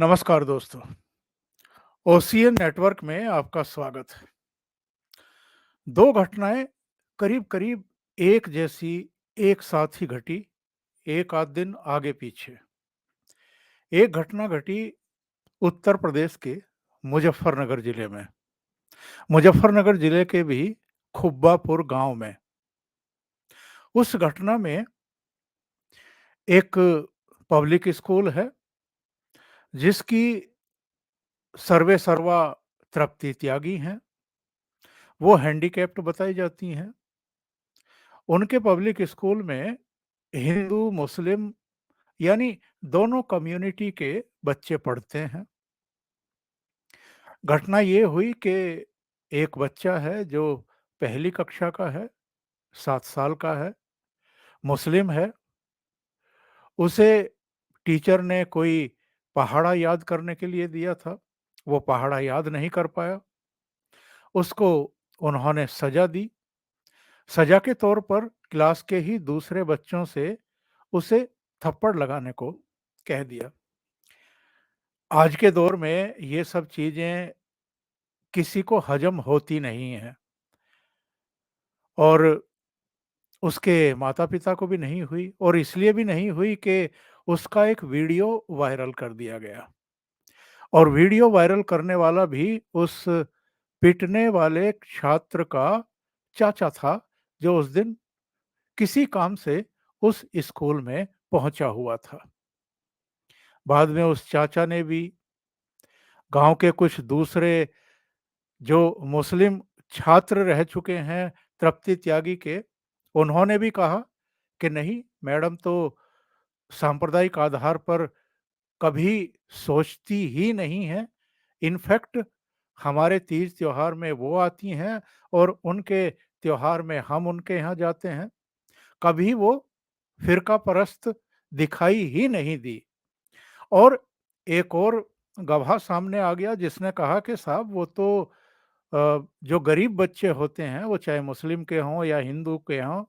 नमस्कार दोस्तों। Ocean network में आपका स्वागत है। दो घटनाएं करीब-करीब एक जैसी एक साथ ही घटी, एक आध दिन आगे पीछे। एक घटना घटी उत्तर प्रदेश के मुजफ्फरनगर जिले में। मुजफ्फरनगर जिले के भी खुब्बापुर गांव में। उस घटना में एक पब्लिक स्कूल है जिसकी सर्वे सर्वा तृप्ति त्यागी हैं। वो हैंडीकैप्ड बताई जाती हैं। उनके पब्लिक स्कूल में हिंदू, मुस्लिम यानी दोनों कम्युनिटी के बच्चे पढ़ते हैं। घटना ये हुई कि एक बच्चा है जो पहली कक्षा का है, 7 साल का है, मुस्लिम है। उसे टीचर ने कोई पहाड़ा याद करने के लिए दिया था। वो पहाड़ा याद नहीं कर पाया। उसको उन्होंने सज़ा दी। सज़ा के तौर पर क्लास के ही दूसरे बच्चों से उसे थप्पड़ लगाने को कह दिया। आज के दौर में ये सब चीज़ें किसी को हजम होती नहीं हैं और उसके माता-पिता को भी नहीं हुई और इसलिए भी नहीं हुई कि उसका एक वीडियो वायरल कर दिया गया और वीडियो वायरल करने वाला भी उस पिटने वाले छात्र का चाचा था, जो उस दिन किसी काम से उस स्कूल में पहुंचा हुआ था। बाद में उस चाचा ने भी गांव के कुछ दूसरे जो मुस्लिम छात्र रह चुके हैं तृप्ति त्यागी के, उन्होंने भी कहा कि नहीं, मैडम तो सांप्रदायिक आधार पर कभी सोचती ही नहीं है। इनफैक्ट हमारे तीज त्योहार में वो आती हैं और उनके त्योहार में हम उनके यहाँ जाते हैं। कभी वो फ़िरका परस्त दिखाई ही नहीं दी। और एक और गवाह सामने आ गया जिसने कहा कि साहब वो तो जो गरीब बच्चे होते हैं, वो चाहे मुस्लिम के हों या हिंदू के हों,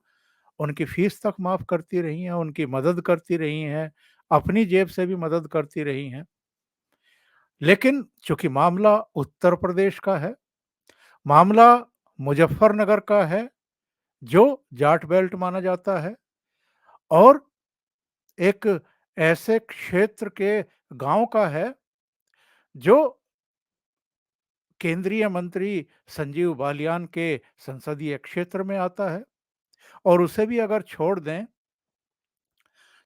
उनकी फ़ीस तक माफ़ करती रही हैं, उनकी मदद करती रही हैं, अपनी जेब से भी मदद करती रही हैं। लेकिन चूँकि मामला उत्तर प्रदेश का है, मामला मुज़फ्फरनगर का है, जो जाट बेल्ट माना जाता है और एक ऐसे क्षेत्र के गाँव का है, जो केंद्रीय मंत्री संजीव बालियान के संसदीय क्षेत्र में आता है और उसे भी अगर छोड़ दें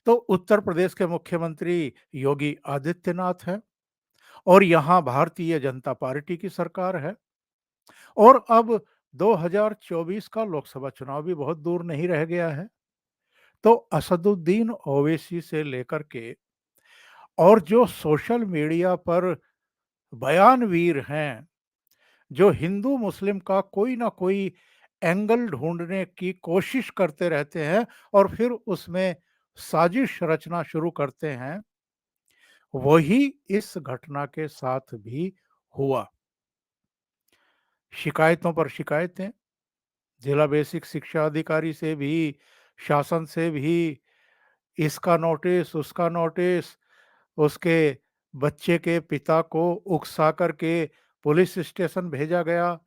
तो उत्तर प्रदेश के मुख्यमंत्री योगी आदित्यनाथ हैं और यहाँ भारतीय जनता पार्टी की सरकार है और अब 2024 का लोकसभा चुनाव भी बहुत दूर नहीं रह गया है। तो असदुद्दीन ओवैसी से लेकर के और जो सोशल मीडिया पर बयानवीर हैं, जो हिंदू मुस्लिम का कोई ना कोई एंगल ढूंढने की कोशिश करते रहते हैं और फिर उसमें साजिश रचना शुरू करते हैं, वही इस घटना के साथ भी हुआ। शिकायतों पर शिकायतें, जिला बेसिक शिक्षा अधिकारी से भी, शासन से भी, इसका नोटिस, उसका नोटिस, उसके बच्चे के पिता को उकसा करके पुलिस स्टेशन भेजा गया।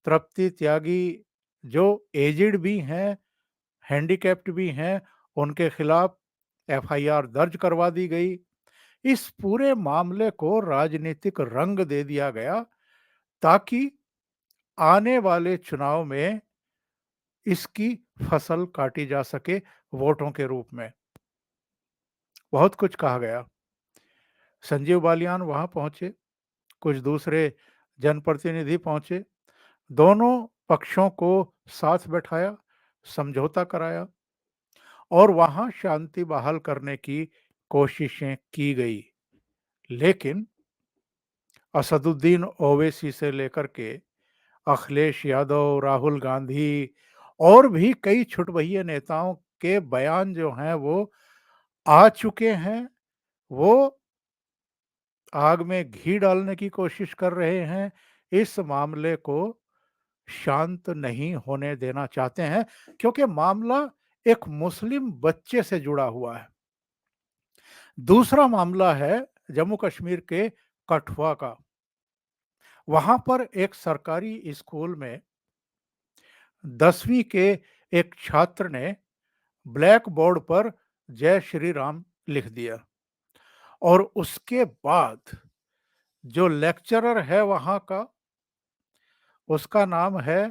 तृप्ति त्यागी जो एजिड भी हैं, हैंडीकैप्ड भी हैं, उनके खिलाफ एफआईआर दर्ज करवा दी गई। इस पूरे मामले को राजनीतिक रंग दे दिया गया ताकि आने वाले चुनाव में इसकी फसल काटी जा सके वोटों के रूप में। बहुत कुछ कहा गया। संजीव बालियान वहां पहुंचे, कुछ दूसरे जनप्रतिनिधि पहुंचे, दोनों पक्षों को साथ बैठाया, समझौता कराया और वहां शांति बहाल करने की कोशिशें की गई। लेकिन असदुद्दीन ओवैसी से लेकर के अखिलेश यादव, राहुल गांधी और भी कई छुटभइये नेताओं के बयान जो हैं वो आ चुके हैं। वो आग में घी डालने की कोशिश कर रहे हैं। इस मामले को शांत नहीं होने देना चाहते हैं क्योंकि मामला एक मुस्लिम बच्चे से जुड़ा हुआ है। दूसरा मामला है जम्मू कश्मीर के कठुआ का। वहाँ पर एक सरकारी स्कूल में 10वीं के एक छात्र ने ब्लैक बोर्ड पर जय श्री राम लिख दिया और उसके बाद जो लेक्चरर है वहाँ का, उसका नाम है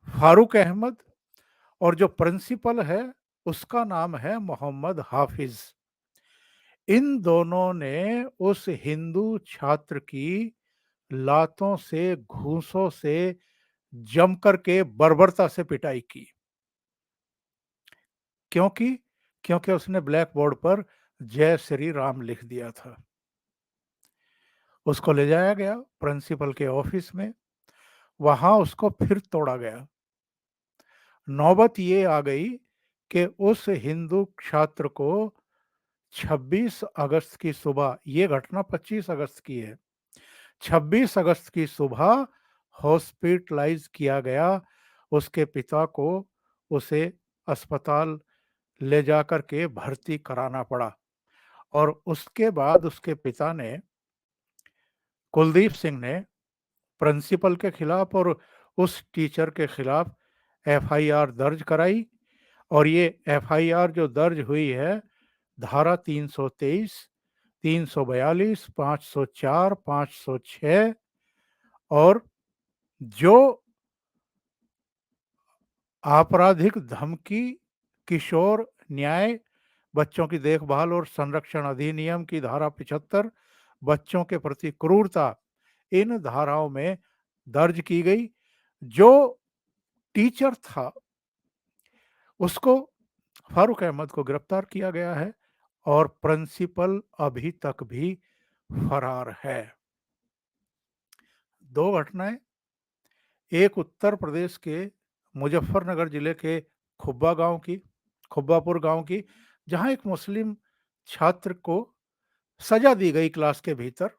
फारूक अहमद, और जो प्रिंसिपल है उसका नाम है मोहम्मद हाफिज। इन दोनों ने उस हिंदू छात्र की लातों से, घूंसों से जम करके बर्बरता से पिटाई की। क्योंकि क्योंकि उसने ब्लैक बोर्ड पर जय श्री राम लिख दिया था। उसको ले जाया गया प्रिंसिपल के ऑफिस में, वहां उसको फिर तोड़ा गया। नौबत ये आ गई कि उस हिंदू छात्र को 26 अगस्त की सुबह, ये घटना 25 अगस्त की है, 26 अगस्त की सुबह हॉस्पिटलाइज किया गया। उसके पिता को उसे अस्पताल ले जाकर के भर्ती कराना पड़ा और उसके बाद उसके पिता ने, कुलदीप सिंह ने, प्रिंसिपल के खिलाफ और उस टीचर के खिलाफ एफआईआर दर्ज कराई। और ये एफआईआर जो दर्ज हुई है, धारा 323, 342, 504, 506 और जो आपराधिक धमकी, किशोर न्याय, बच्चों की देखभाल और संरक्षण अधिनियम की धारा 75, बच्चों के प्रति क्रूरता, इन धाराओं में दर्ज की गई। जो टीचर था उसको, फारूक अहमद को गिरफ्तार किया गया है और प्रिंसिपल अभी तक भी फरार है। दो घटनाएं, एक उत्तर प्रदेश के मुजफ्फरनगर जिले के खुब्बा गांव की, खुब्बापुर गांव की, जहां एक मुस्लिम छात्र को सजा दी गई क्लास के भीतर।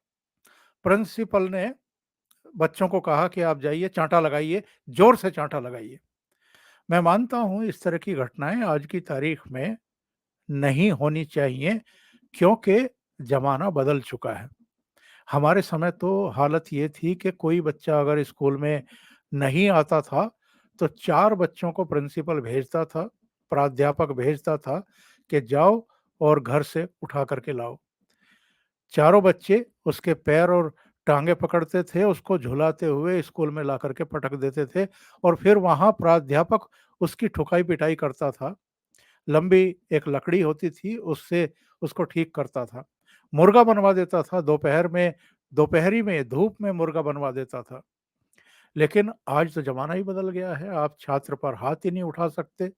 प्रिंसिपल ने बच्चों को कहा कि आप जाइए चांटा लगाइए, जोर से चांटा लगाइए। मैं मानता हूं इस तरह की घटनाएं आज की तारीख में नहीं होनी चाहिए, क्योंकि जमाना बदल चुका है। हमारे समय तो हालत ये थी कि कोई बच्चा अगर स्कूल में नहीं आता था तो 4 बच्चों को प्रिंसिपल भेजता था, प्राध्यापक भेजता था कि जाओ और घर से उठा करके लाओ। चारों बच्चे उसके पैर और टांगे पकड़ते थे, उसको झुलाते हुए स्कूल में ला करके पटक देते थे और फिर वहाँ प्राध्यापक उसकी ठुकाई पिटाई करता था। लंबी एक लकड़ी होती थी, उससे उसको ठीक करता था। मुर्गा बनवा देता था दोपहर में, दोपहरी में धूप में मुर्गा बनवा देता था। लेकिन आज तो ज़माना ही बदल गया है, आप छात्र पर हाथ ही नहीं उठा सकते।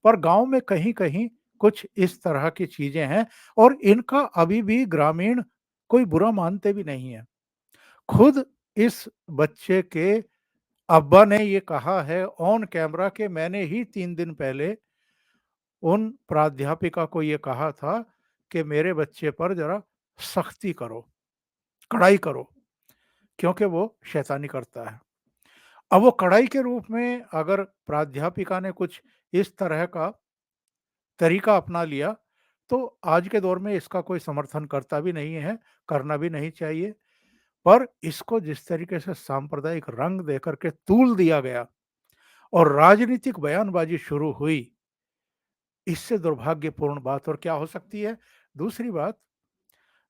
पर गाँव में कहीं-कहीं कुछ इस तरह की चीज़ें हैं और इनका अभी भी ग्रामीण कोई बुरा मानते भी नहीं हैं। खुद इस बच्चे के अब्बा ने ये कहा है ऑन कैमरा कि मैंने ही 3 दिन पहले उन प्राध्यापिका को ये कहा था कि मेरे बच्चे पर ज़रा सख्ती करो, कड़ाई करो, क्योंकि वो शैतानी करता है। अब वो कड़ाई के रूप में अगर प्राध्यापिका ने कुछ इस तरह का तरीका अपना लिया, तो आज के दौर में इसका कोई समर्थन करता भी नहीं है, करना भी नहीं चाहिए। पर इसको जिस तरीके से सांप्रदायिक रंग देकर के तूल दिया गया और राजनीतिक बयानबाजी शुरू हुई, इससे दुर्भाग्यपूर्ण बात और क्या हो सकती है? दूसरी बात,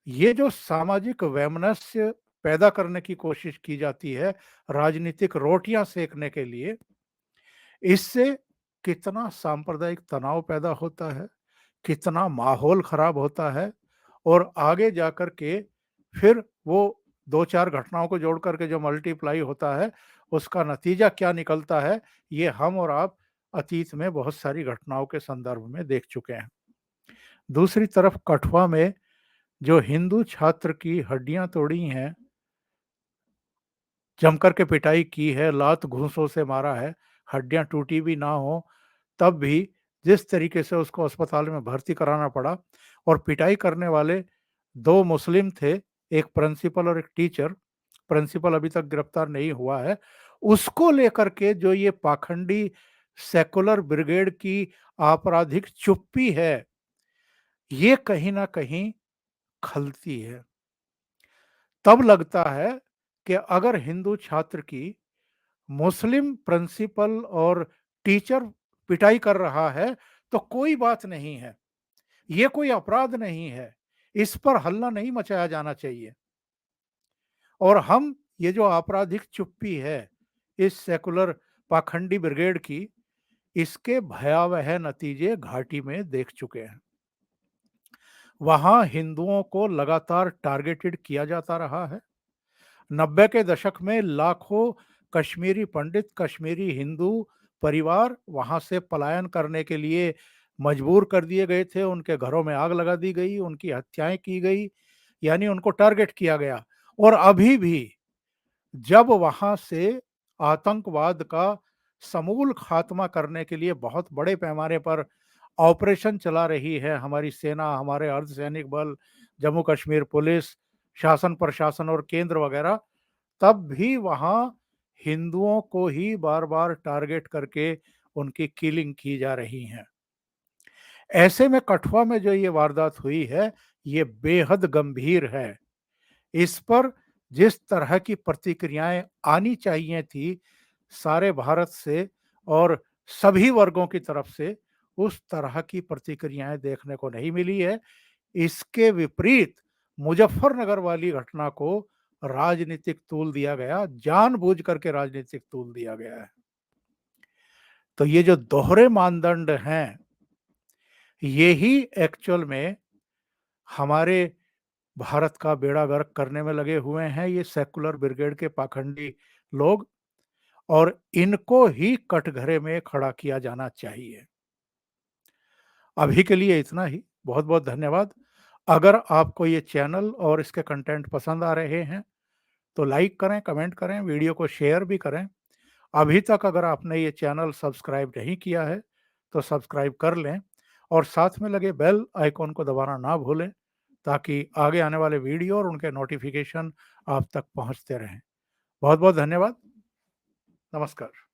ये जो सामाजिक वैमनस्य पैदा करने की कोशिश की जाती है, राजनीतिक रोटियां सेकने के लिए, इससे कितना सांप्रदायिक तनाव पैदा होता है, कितना माहौल खराब होता है और आगे जाकर के फिर वो 2-4 घटनाओं को जोड़ कर के जो मल्टीप्लाई होता है, उसका नतीजा क्या निकलता है, ये हम और आप अतीत में बहुत सारी घटनाओं के संदर्भ में देख चुके हैं। दूसरी तरफ कठुआ में जो हिंदू छात्र की हड्डियां तोड़ी हैं, जमकर के पिटाई की है, लात घूंसों से मारा है, हड्डियां टूटी भी ना हो तब भी जिस तरीके से उसको अस्पताल में भर्ती कराना पड़ा और पिटाई करने वाले 2 मुस्लिम थे, एक प्रिंसिपल और एक टीचर, प्रिंसिपल अभी तक गिरफ्तार नहीं हुआ है। उसको लेकर के जो ये पाखंडी सेकुलर ब्रिगेड की आपराधिक चुप्पी है, ये कहीं न कहीं खलती है। तब लगता है कि अगर हिंदू छात्र की मुस्लिम प्रिंसिपल और टीचर पिटाई कर रहा है तो कोई बात नहीं है, ये कोई अपराध नहीं है, इस पर हल्ला नहीं मचाया जाना चाहिए। और हम ये जो आपराधिक चुप्पी है इस सेकुलर पाखंडी ब्रिगेड की, इसके भयावह नतीजे घाटी में देख चुके हैं। वहां हिंदुओं को लगातार टारगेटेड किया जाता रहा है। 90 के दशक में लाखों कश्मीरी पंडित, कश्मीरी हिंदू परिवार वहां से पलायन करने के लिए मजबूर कर दिए गए थे। उनके घरों में आग लगा दी गई, उनकी हत्याएं की गई, यानी उनको टारगेट किया गया। और अभी भी जब वहां से आतंकवाद का समूल खात्मा करने के लिए बहुत बड़े पैमाने पर ऑपरेशन चला रही है हमारी सेना, हमारे अर्धसैनिक बल, जम्मू कश्मीर पुलिस, शासन प्रशासन और केंद्र वगैरह, तब भी वहां हिंदुओं को ही बार बार टारगेट करके उनकी किलिंग की जा रही है। ऐसे में कठुआ में जो ये वारदात हुई है, ये बेहद गंभीर है। इस पर जिस तरह की प्रतिक्रियाएं आनी चाहिए थी सारे भारत से और सभी वर्गों की तरफ से, उस तरह की प्रतिक्रियाएं देखने को नहीं मिली है। इसके विपरीत मुजफ्फरनगर वाली घटना को राजनीतिक तूल दिया गया, जानबूझ करके राजनीतिक तूल दिया गया है। तो ये जो दोहरे मानदंड हैं, ये ही एक्चुअल में हमारे भारत का बेड़ा गर्क करने में लगे हुए हैं ये सेकुलर ब्रिगेड के पाखंडी लोग, और इनको ही कटघरे में खड़ा किया जाना चाहिए। अभी के लिए इतना ही। बहुत बहुत धन्यवाद। अगर आपको ये चैनल और इसके कंटेंट पसंद आ रहे हैं तो लाइक करें, कमेंट करें, वीडियो को शेयर भी करें। अभी तक अगर आपने ये चैनल सब्सक्राइब नहीं किया है तो सब्सक्राइब कर लें और साथ में लगे बेल आइकॉन को दबाना ना भूलें, ताकि आगे आने वाले वीडियो और उनके नोटिफिकेशन आप तक पहुंचते रहें। बहुत बहुत धन्यवाद। नमस्कार।